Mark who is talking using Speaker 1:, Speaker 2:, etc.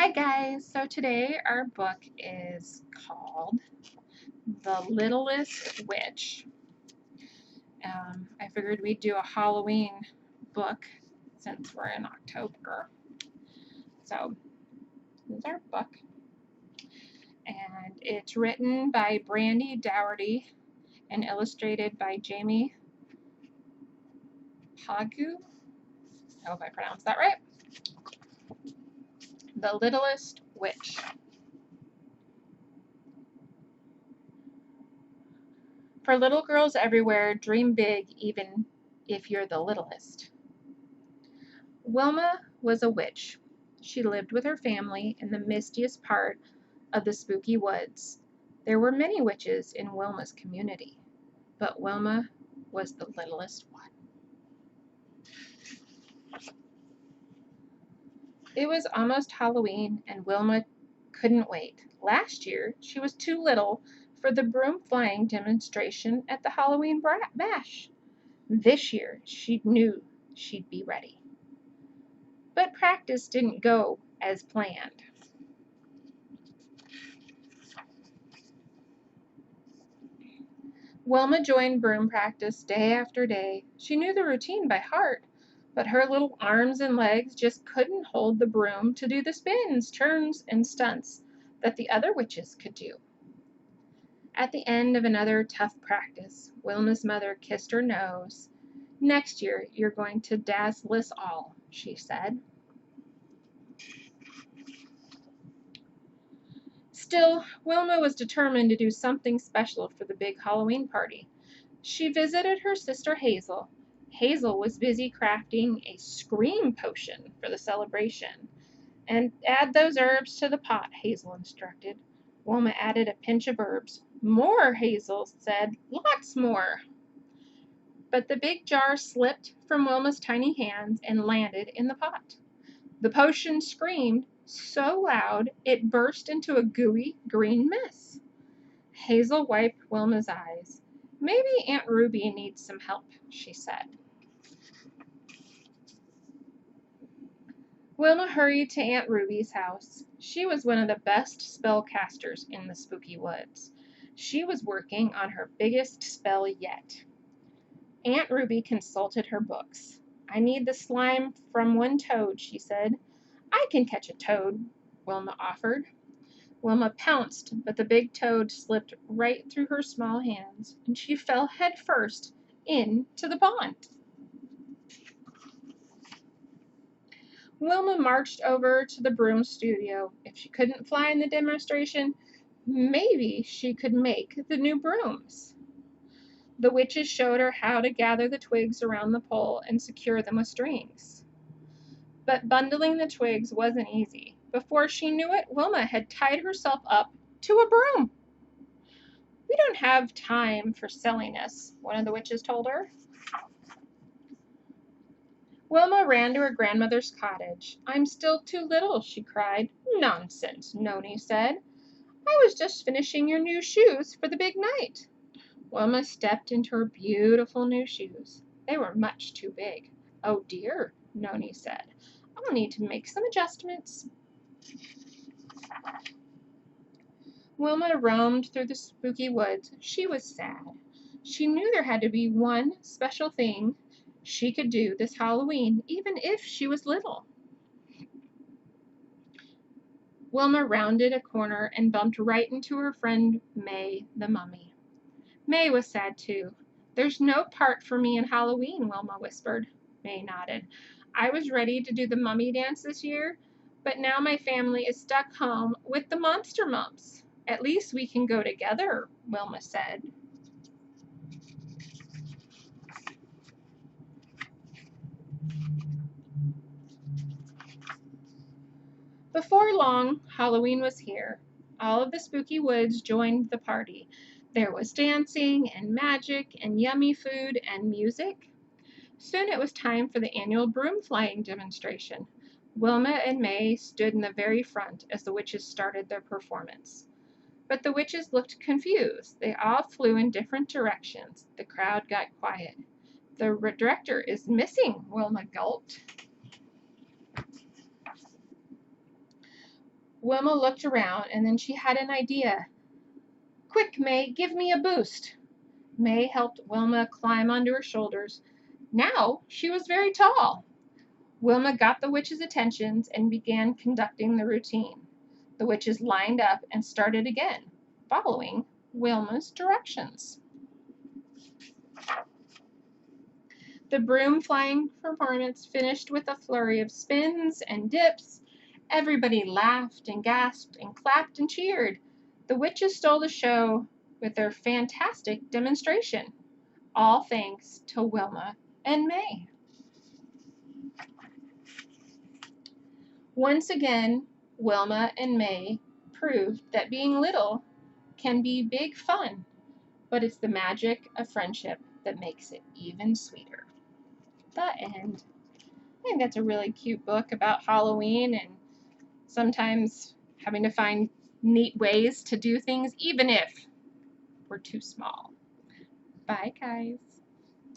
Speaker 1: Hi guys, so today our book is called The Littlest Witch. I figured we'd do a Halloween book since we're in October. So this is our book, and it's written by Brandy Dougherty and illustrated by Jamie Pagu. I hope I pronounced that right. The Littlest Witch. For little girls everywhere, dream big even if you're the littlest. Wilma was a witch. She lived with her family in the mistiest part of the spooky woods. There were many witches in Wilma's community, but Wilma was the littlest one. It was almost Halloween, and Wilma couldn't wait. Last year, she was too little for the broom flying demonstration at the Halloween bash. This year, she knew she'd be ready. But practice didn't go as planned. Wilma joined broom practice day after day. She knew the routine by heart, but her little arms and legs just couldn't hold the broom to do the spins, turns, and stunts that the other witches could do. At the end of another tough practice, Wilma's mother kissed her nose. "Next year, you're going to dazzle us all," she said. Still, Wilma was determined to do something special for the big Halloween party. She visited her sister Hazel. Hazel was busy crafting a scream potion for the celebration. "And add those herbs to the pot," Hazel instructed. Wilma added a pinch of herbs. "More," Hazel said. "Lots more." But the big jar slipped from Wilma's tiny hands and landed in the pot. The potion screamed so loud it burst into a gooey green mess. Hazel wiped Wilma's eyes. "Maybe Aunt Ruby needs some help," she said. Wilma hurried to Aunt Ruby's house. She was one of the best spellcasters in the spooky woods. She was working on her biggest spell yet. Aunt Ruby consulted her books. "I need the slime from one toad," she said. "I can catch a toad," Wilma offered. Wilma pounced, but the big toad slipped right through her small hands, and she fell headfirst into the pond. Wilma marched over to the broom studio. If she couldn't fly in the demonstration, maybe she could make the new brooms. The witches showed her how to gather the twigs around the pole and secure them with strings. But bundling the twigs wasn't easy. Before she knew it, Wilma had tied herself up to a broom. "We don't have time for silliness," one of the witches told her. Wilma ran to her grandmother's cottage. "I'm still too little," she cried. "Nonsense," Noni said. "I was just finishing your new shoes for the big night." Wilma stepped into her beautiful new shoes. They were much too big. "Oh dear," Noni said. "I'll need to make some adjustments." Wilma roamed through the spooky woods. She was sad. She knew there had to be one special thing she could do this Halloween, even if she was little. Wilma rounded a corner and bumped right into her friend May, the mummy. May was sad too. "There's no part for me in Halloween," Wilma whispered. May nodded. "I was ready to do the mummy dance this year, but now my family is stuck home with the monster mumps." "At least we can go together," Wilma said. Before long, Halloween was here. All of the spooky woods joined the party. There was dancing and magic and yummy food and music. Soon it was time for the annual broom flying demonstration. Wilma and May stood in the very front as the witches started their performance. But the witches looked confused. They all flew in different directions. The crowd got quiet. "The director is missing," Wilma gulped. Wilma looked around and then she had an idea. Quick, May, give me a boost. May helped Wilma climb onto her shoulders. Now she was very tall. Wilma got the witches' attentions and began conducting the routine. The witches lined up and started again, following Wilma's directions. The broom flying performance finished with a flurry of spins and dips. Everybody laughed and gasped and clapped and cheered. The witches stole the show with their fantastic demonstration, all thanks to Wilma and May. Once again, Wilma and May proved that being little can be big fun, but it's the magic of friendship that makes it even sweeter. The end. I think that's a really cute book about Halloween and sometimes having to find neat ways to do things, even if we're too small. Bye, guys.